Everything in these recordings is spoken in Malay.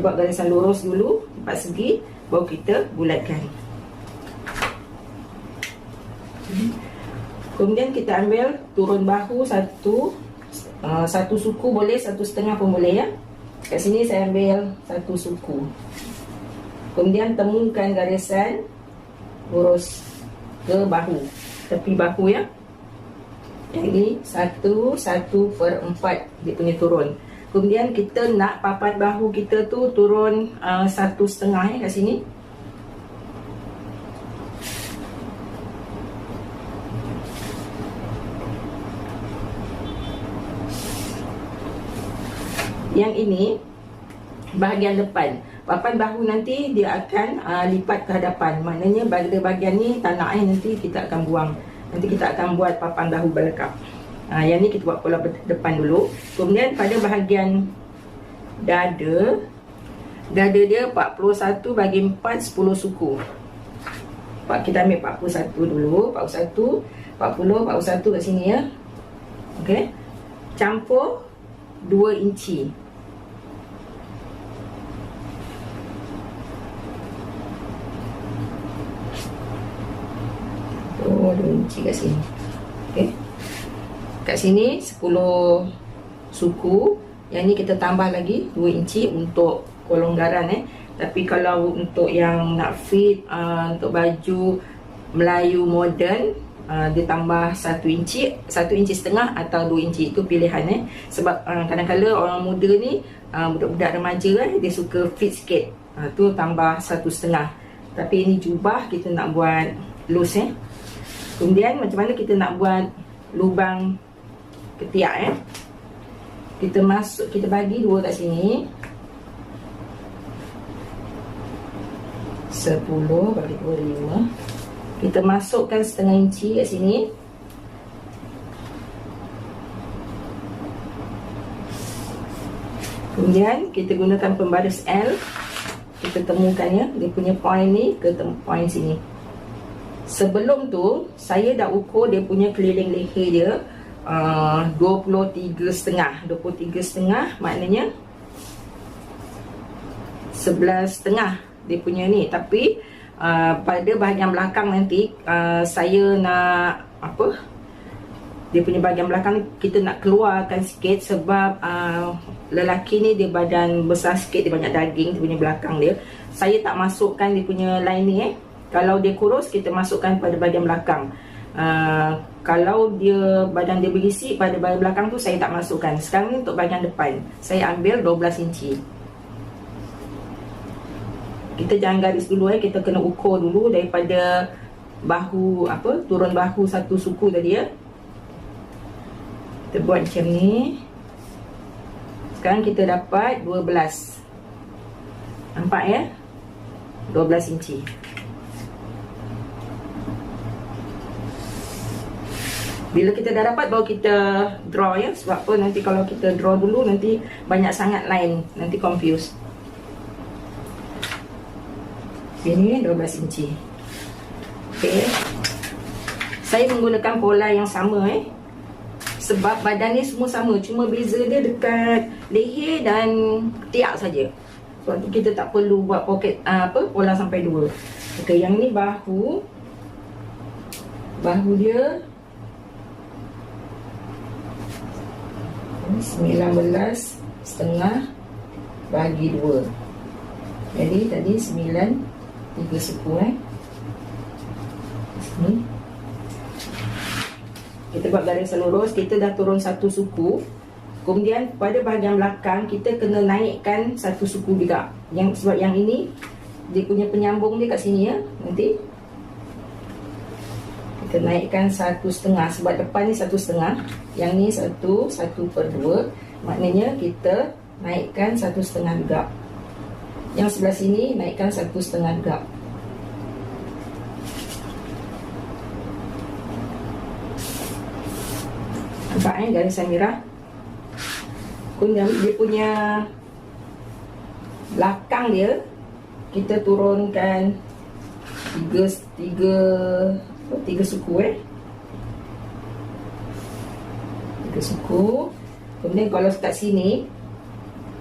buat garisan lurus dulu 4 segi, baru kita bulatkan. Kemudian kita ambil turun bahu satu suku boleh, 1,5 pun boleh ya. Kat sini saya ambil 1 suku. Kemudian temukan garisan lurus ke bahu, tepi bahu ya. Yang ini 1/4 dia punya turun. Kemudian kita nak papat bahu kita tu turun 1,5 kat sini. Yang ini bahagian depan. Papan bahu nanti dia akan lipat ke hadapan. Maknanya bahagian ni tak nak nanti kita akan buang. Nanti kita akan buat papan bahu belakang. Yang ni kita buat pola depan dulu. Kemudian pada bahagian dada dia 41 bagi 4, 10 suku. Kita ambil 41 dulu. 41, 40, 41 kat sini ya. Okey. Campur 2 inci. Oh, 2 inci kat sini. Okey. Kat sini 10 suku. Yang ni kita tambah lagi 2 inci untuk kelonggaran Tapi kalau untuk yang nak fit untuk baju Melayu moden, dia tambah 1 inci, 1,5 inci atau 2 inci. Itu pilihan Sebab kadang-kadang orang muda ni, budak-budak remaja dia suka fit sikit. Tu tambah 1,5. Tapi ini jubah kita nak buat loose Kemudian macam mana kita nak buat lubang ketiak Kita bagi 2 kat sini. 10 bagi 2, 5. Kita masukkan 1/2 inci kat sini. Kemudian kita gunakan pembaris L. Kita temukan dia punya point ni ke point sini. Sebelum tu saya dah ukur dia punya keliling leher dia 23,5. 23,5 maknanya 11,5 dia punya ni. Tapi pada bahagian belakang nanti saya nak dia punya bahagian belakang kita nak keluarkan sikit. Sebab lelaki ni dia badan besar sikit, dia banyak daging, dia punya belakang dia. Saya tak masukkan dia punya lining Kalau dia kurus kita masukkan pada bahagian belakang. Kalau dia badan dia berisi pada bahagian belakang tu saya tak masukkan. Sekarang ni untuk bahagian depan saya ambil 12 inci. Kita jangan garis dulu kita kena ukur dulu daripada bahu turun bahu 1 suku tadi Kita buat macam ni. Sekarang kita dapat 12. Nampak 12 inci. Bila kita dah dapat baru kita draw Sebab apa nanti kalau kita draw dulu nanti banyak sangat line, nanti confuse. Ini 12 inci. Okey. Saya menggunakan pola yang sama sebab badan ni semua sama, cuma beza dia dekat leher dan ketiak saja. Sebab tu kita tak perlu buat poket pola sampai 2. Okey, yang ni bahu dia 19,5 bagi 2. Jadi tadi 9, 3 suku sini. Kita buat garisan lurus. Kita dah turun 1 suku. Kemudian pada bahagian belakang kita kena naikkan 1 suku juga. Sebab yang ini dia punya penyambung dia kat sini nanti kita naikkan 1,5. Sebab depan ni 1,5, yang ni 1/2. Maknanya kita naikkan 1,5 juga. Yang sebelah sini naikkan 1,5 juga. Nampak garisan merah. Kemudian dia punya belakang dia kita turunkan 3 suku 3 suku. Kemudian kalau kat sini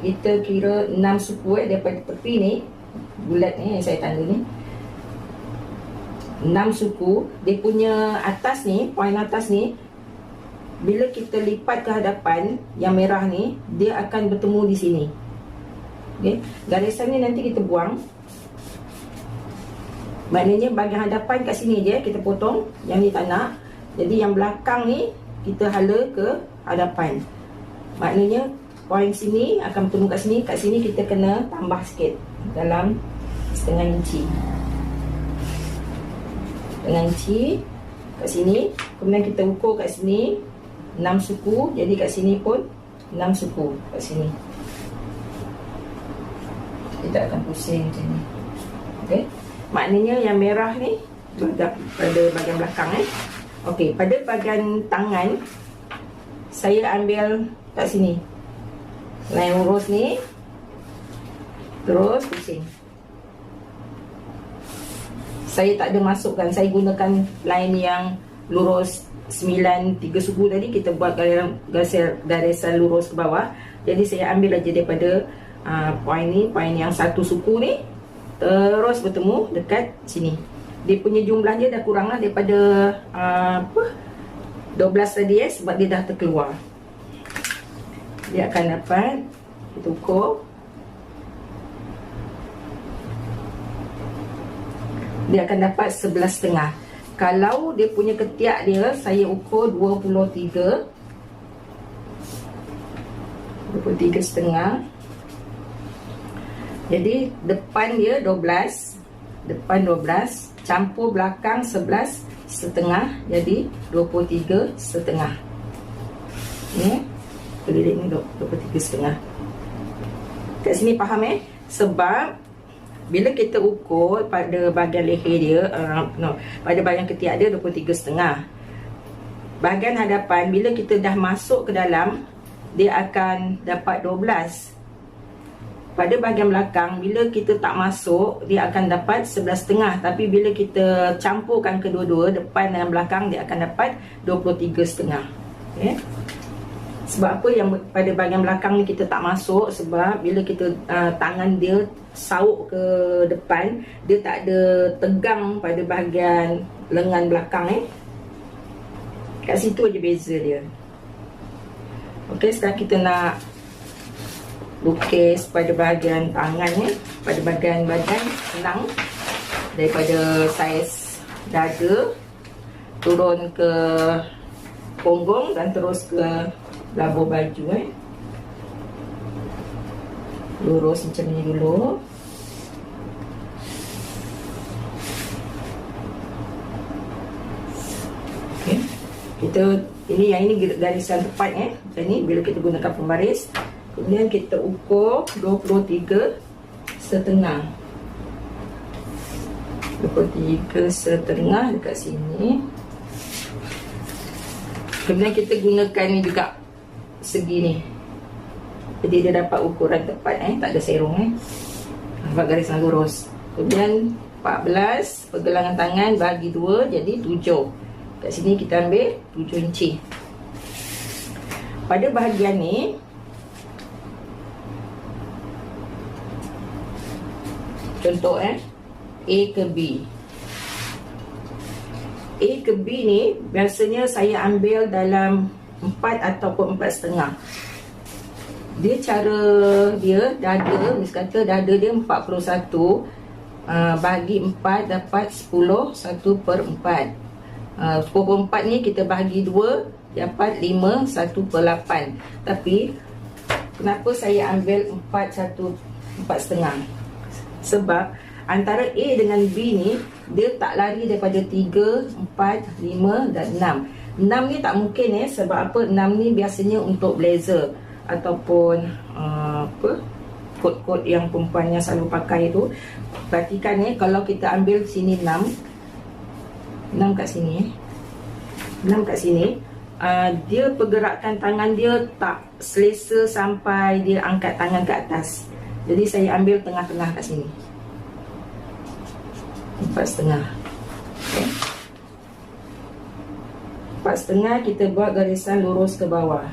kita kira 6 suku daripada tepi ni, bulat ni yang saya tanda ni, 6 suku. Dia punya atas ni, poin atas ni, bila kita lipat ke hadapan yang merah ni, dia akan bertemu di sini. Okay. Garisan ni nanti kita buang. Maknanya bahagian hadapan kat sini je kita potong, yang ni tak nak. Jadi yang belakang ni kita hala ke hadapan. Maknanya poin sini akan bertemu kat sini. Kat sini kita kena tambah sikit dalam setengah inci. Setengah inci kat sini. Kemudian kita ukur kat sini 6 suku. Jadi kat sini pun 6 suku kat sini. Kita akan pusing macam ni. Okey. Maknanya yang merah ni pada bahagian belakang Okey, pada bahagian tangan saya ambil kat sini. Line lurus ni. Terus pusing. Saya tak ada masukkan, saya gunakan line yang lurus 9 3 suku tadi. Kita buat garisan lurus ke bawah. Jadi saya ambil aja daripada poin ni, poin yang satu suku ni, terus bertemu dekat sini. Dia punya jumlah dia dah kurang lah daripada 12 tadi sebab dia dah terkeluar. Dia akan dapat, kita ukur, dia akan dapat 11,5. Kalau dia punya ketiak dia, saya ukur 23 setengah. Jadi depan dia 12, depan 12 campur belakang 11 setengah, jadi 23 setengah. Ni keliling ni 23 setengah. Kat sini faham sebab bila kita ukur pada bahagian leher dia, pada bahagian ketiak dia 23 setengah. Bahagian hadapan bila kita dah masuk ke dalam, dia akan dapat 12. Pada bahagian belakang, bila kita tak masuk, dia akan dapat 11,5. Tapi bila kita campurkan kedua-dua, depan dan belakang, dia akan dapat 23,5. Okay. Sebab apa yang pada bahagian belakang ni kita tak masuk? Sebab bila kita tangan dia sauk ke depan, dia tak ada tegang pada bahagian lengan belakang Kat situ aja beza dia. Okey, sekarang kita nak lukis pada bahagian tangan pada bahagian badan. Senang. Daripada saiz dada turun ke punggung dan terus ke labur baju lurus macam ni dulu. Okey. Yang ini garisan tepat macam ni bila kita gunakan pembaris. Kemudian kita ukur 23 setengah. 23 setengah dekat sini. Kemudian kita gunakan ni juga segi ni. Jadi dia dapat ukuran tepat tak ada serong dapat garisan lurus. Kemudian 14 pergelangan tangan bagi 2 jadi 7. Kat sini kita ambil 7 inci. Pada bahagian ni contoh A ke B. A ke B ni biasanya saya ambil dalam 4 ataupun 4,5. Dia cara dia dada, misalkan dada dia 41, bagi 4 dapat 10, 1/4. 10/4 ni kita bahagi 2 dapat 5, 1/8. Tapi kenapa saya ambil 4,5? Sebab antara A dengan B ni dia tak lari daripada 3, 4, 5 dan 6. 6 ni tak mungkin sebab apa? 6 ni biasanya untuk blazer ataupun kot-kot yang perempuan yang selalu pakai tu. Perhatikan kalau kita ambil sini 6 kat sini 6 kat sini, dia pergerakan tangan dia tak selesa sampai dia angkat tangan ke atas. Jadi saya ambil tengah-tengah kat sini 4,5. Okay. 4,5 kita buat garisan lurus ke bawah.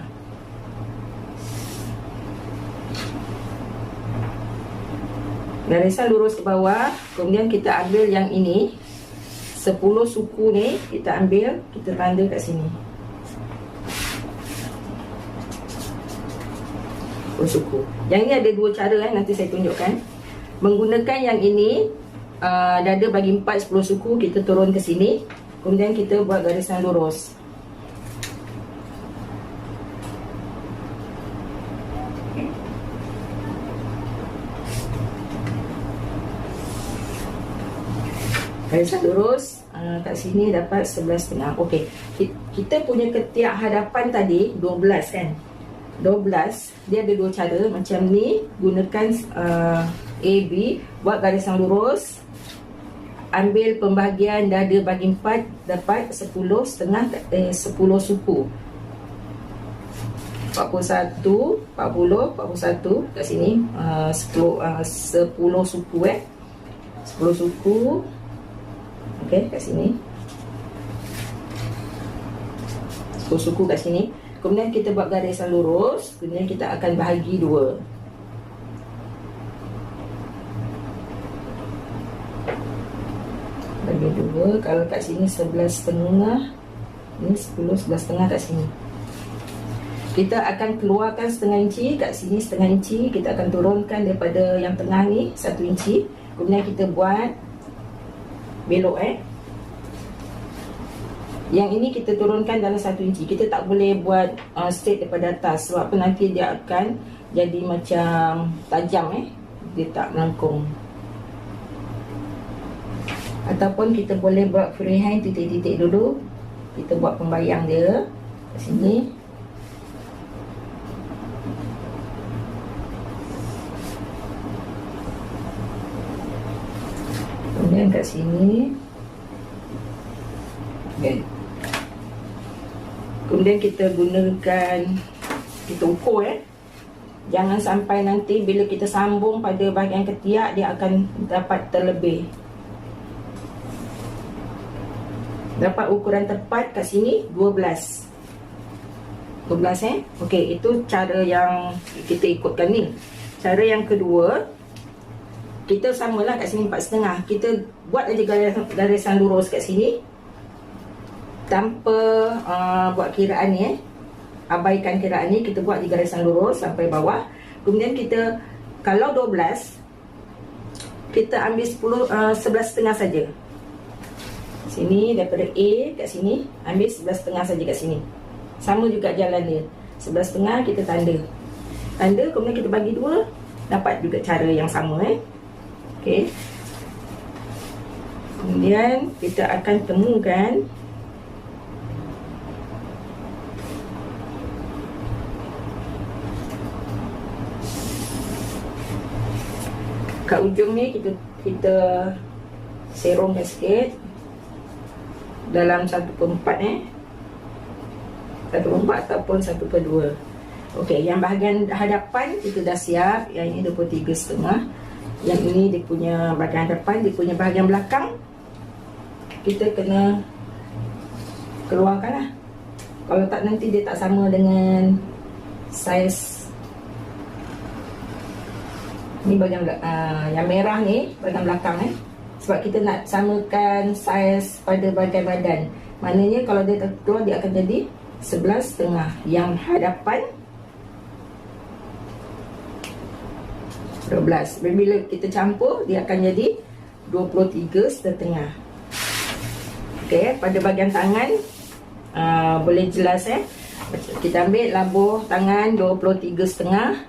Garisan lurus ke bawah. Kemudian kita ambil yang ini 10 suku ni, kita ambil, kita tanda kat sini 10 suku. Yang ini ada dua cara nanti saya tunjukkan. Menggunakan yang ini, dada bagi 4 10 suku, kita turun ke sini. Kemudian kita buat garisan lurus. Garisan lurus kat sini dapat 11.5. Okey. Kita punya ketiak hadapan tadi 12 kan. 12 dia ada dua cara macam ni, gunakan A B, buat garisan lurus, ambil pembahagian dada bagi 4, dapat 10.5 10 suku. 41 kat sini 10 suku 10 suku. Okey, kat sini 10 suku kat sini. Kemudian kita buat garisan lurus. Kemudian kita akan bahagi 2. Bagi 2. Kalau kat sini 11.5, ini 10, 11.5 kat sini. Kita akan keluarkan setengah inci. Kat sini setengah inci. Kita akan turunkan daripada yang tengah ni 1 inci. Kemudian kita buat belok yang ini kita turunkan dalam 1 inci. Kita tak boleh buat straight daripada atas, sebab nanti dia akan jadi macam tajam dia tak melengkung. Ataupun kita boleh buat freehand titik-titik dulu. Kita buat pembayang dia kat sini. Kemudian kat sini. Okay. Kemudian kita gunakan, kita ukur jangan sampai nanti bila kita sambung pada bahagian ketiak dia akan dapat terlebih. Dapat ukuran tepat kat sini 12. 12 Okey, itu cara yang kita ikutkan ni. Cara yang kedua, kita samalah kat sini 4.5. Kita buat aja garisan lurus kat sini tanpa buat kiraan ni abaikan kiraan ni. Kita buat di garisan lurus sampai bawah. Kemudian kita, kalau 12, kita ambil 11.5 saja. Sini daripada A kat sini ambil 11.5 saja kat sini. Sama juga jalan dia. 11.5 kita tanda. Kemudian kita bagi 2, dapat juga cara yang sama Okey. Kemudian kita akan temukan kat ujung ni, kita serongkan sikit dalam 1/4 1/4 ataupun 1/2. Okey, yang bahagian hadapan kita dah siap. Yang ini 23.5. Yang ini dia punya bahagian hadapan. Dia punya bahagian belakang kita kena keluarkan lah. Kalau tak nanti dia tak sama dengan saiz. Ni bahagian yang merah ni bahagian belakang sebab kita nak samakan saiz pada bahagian badan. Maknanya kalau dia keluar dia akan jadi 11.5. Yang hadapan 12. Bila kita campur dia akan jadi 23.5. Okey, pada bahagian tangan boleh jelas kita ambil labuh tangan 23.5.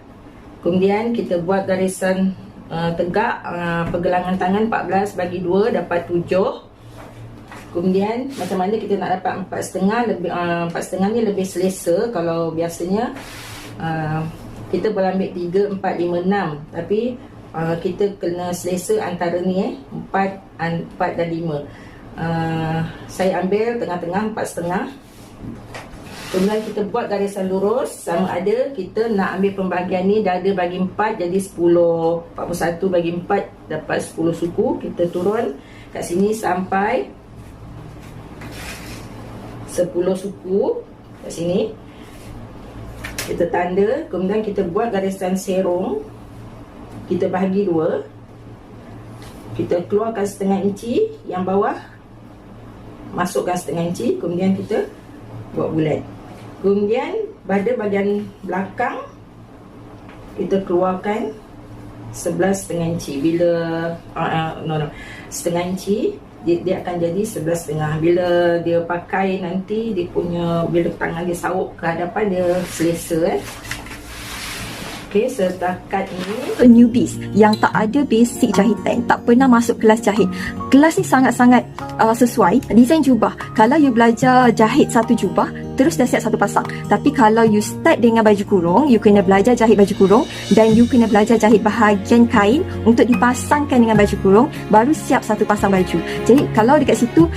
Kemudian kita buat garisan tegak, pergelangan tangan 14 bagi 2 dapat 7. Kemudian macam mana kita nak dapat 4.5? Lebih 4.5 ni lebih selesa. Kalau biasanya kita boleh ambil 3, 4, 5, 6. Tapi kita kena selesa antara ni 4 dan 5. Saya ambil tengah-tengah 4.5. Kemudian kita buat garisan lurus. Sama ada kita nak ambil pembahagian ni, dada bagi 4 jadi 10. 41 bagi 4 dapat 10 suku. Kita turun kat sini sampai 10 suku kat sini. Kita tanda. Kemudian kita buat garisan serong. Kita bahagi 2. Kita keluarkan setengah inci yang bawah, masukkan setengah inci, kemudian kita buat bulat. Kemudian pada bahagian belakang kita keluarkan 11,5 inci. Bila setengah inci, dia akan jadi 11,5. Bila dia pakai nanti, dia punya, bila tangan dia sawuk ke hadapan, dia selesa. Okey, setakat ini newbies yang tak ada basic jahitan, tak pernah masuk kelas jahit. Kelas ni sangat-sangat sesuai. Desain jubah, kalau you belajar jahit satu jubah, terus dah siap satu pasang. Tapi kalau you start dengan baju kurung, you kena belajar jahit baju kurung, dan you kena belajar jahit bahagian kain untuk dipasangkan dengan baju kurung, baru siap satu pasang baju. Jadi kalau dekat situ,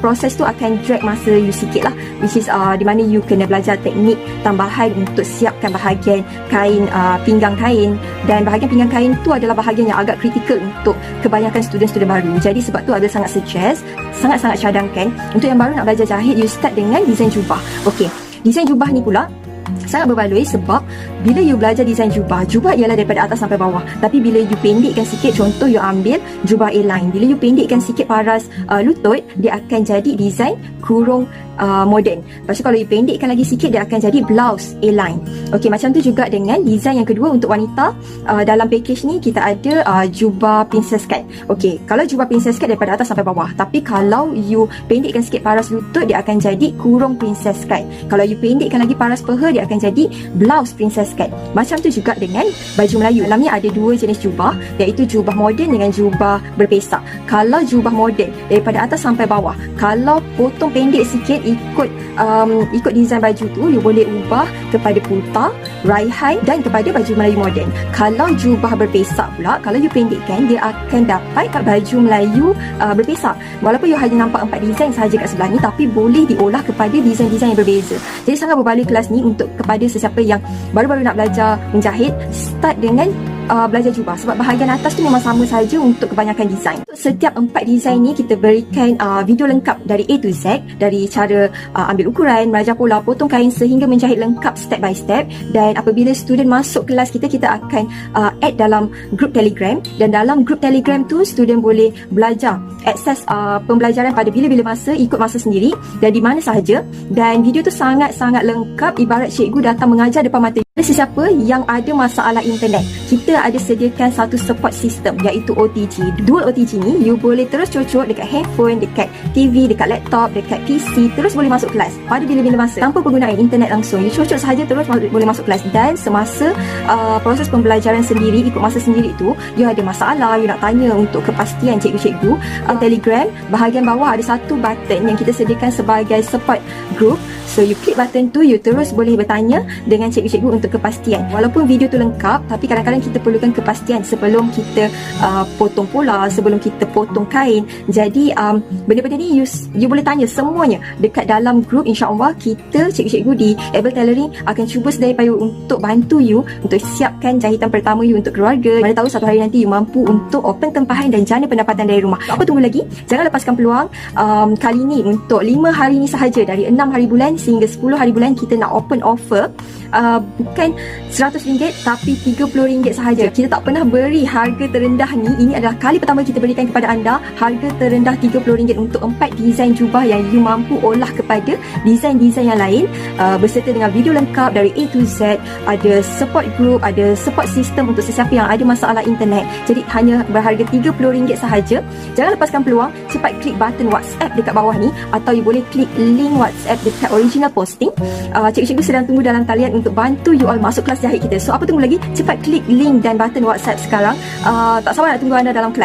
proses tu akan drag masa you sikit lah, which is di mana you kena belajar teknik tambahan untuk siapkan bahagian kain, pinggang kain. Dan bahagian pinggang kain tu adalah bahagian yang agak kritikal untuk kebanyakan student-student baru. Jadi sebab tu ada sangat suggest, sangat-sangat cadangkan untuk yang baru nak belajar jahit, you start dengan desain jubah. Okey, desain jubah ni pula sangat berbaloi sebab bila you belajar desain jubah, jubah ialah daripada atas sampai bawah. Tapi bila you pendekkan sikit, contoh you ambil jubah A-line, bila you pendekkan sikit paras lutut, dia akan jadi desain kurung moden. Lepas tu kalau you pendekkan lagi sikit, dia akan jadi blouse A-line. Okey, macam tu juga dengan desain yang kedua untuk wanita. Dalam package ni kita ada jubah princess cut. Okey, kalau jubah princess cut daripada atas sampai bawah, tapi kalau you pendekkan sikit paras lutut, dia akan jadi kurung princess cut. Kalau you pendekkan lagi paras peha, dia akan jadi blouse princess cut. Macam tu juga dengan baju Melayu. Dalam ni ada dua jenis jubah, iaitu jubah moden dengan jubah berpesak. Kalau jubah moden daripada atas sampai bawah, kalau potong pendek sikit ikut desain baju tu, you boleh ubah kepada kurta, raihan dan kepada baju Melayu moden. Kalau jubah berpesak pula, kalau you pendekkan, dia akan dapat baju Melayu berpesak. Walaupun you hanya nampak 4 desain sahaja kat sebelah ni, tapi boleh diolah kepada desain-desain yang berbeza. Jadi sangat berbaloi kelas ni untuk kepada sesiapa yang baru-baru nak belajar menjahit. Start dengan belajar jubah, sebab bahagian atas tu memang sama saja untuk kebanyakan desain. Setiap 4 desain ni kita berikan video lengkap dari A to Z, dari cara ambil ukuran, merajah pola, potong kain sehingga menjahit lengkap step by step. Dan apabila student masuk kelas kita akan add dalam group Telegram, dan dalam group Telegram tu student boleh belajar, akses pembelajaran pada bila-bila masa, ikut masa sendiri dan di mana sahaja. Dan video tu sangat-sangat lengkap, ibarat cikgu datang mengajar depan mata. Sesiapa yang ada masalah internet, kita ada sediakan satu support system, iaitu OTG. Dual OTG ni you boleh terus cocok dekat handphone, dekat TV, dekat laptop, dekat PC, terus boleh masuk kelas pada bila-bila masa tanpa penggunaan internet langsung. You cocok sahaja, terus boleh masuk kelas. Dan semasa proses pembelajaran sendiri, ikut masa sendiri tu, you ada masalah, you nak tanya untuk kepastian cikgu-cikgu, Telegram bahagian bawah ada satu button yang kita sediakan sebagai support group. So you klik button tu, you terus boleh bertanya dengan cikgu-cikgu untuk kepastian. Walaupun video tu lengkap, tapi kadang-kadang kita perlukan kepastian sebelum kita potong pola, sebelum kita potong kain. Jadi benda-benda ni you boleh tanya semuanya dekat dalam group. InsyaAllah kita cikgu-cikgu di Able Tailoring akan cuba sedaya upaya untuk bantu you untuk siapkan jahitan pertama you untuk keluarga. Mana tahu satu hari nanti you mampu untuk open tempahan dan jana pendapatan dari rumah. Apa tunggu lagi? Jangan lepaskan peluang. Kali ni untuk 5 hari ni sahaja, dari 6 hari bulan sehingga 10 hari bulan, kita nak open offer bukan RM100 tapi RM30 sahaja. Kita tak pernah beri harga terendah ni. Ini adalah kali pertama kita berikan kepada anda harga terendah RM30 untuk 4 desain jubah yang you mampu olah kepada desain-desain yang lain, berserta dengan video lengkap dari A to Z. Ada support group, ada support system untuk sesiapa yang ada masalah internet. Jadi hanya berharga RM30 sahaja. Jangan lepaskan peluang. Cepat klik button WhatsApp dekat bawah ni, atau you boleh klik link WhatsApp dekat original posting. Cikgu-cikgu sedang tunggu dalam talian untuk bantu you all masuk kelas jahit kita. So apa tunggu lagi? Cepat klik link dan button WhatsApp sekarang. Tak sabar nak tunggu anda dalam kelas.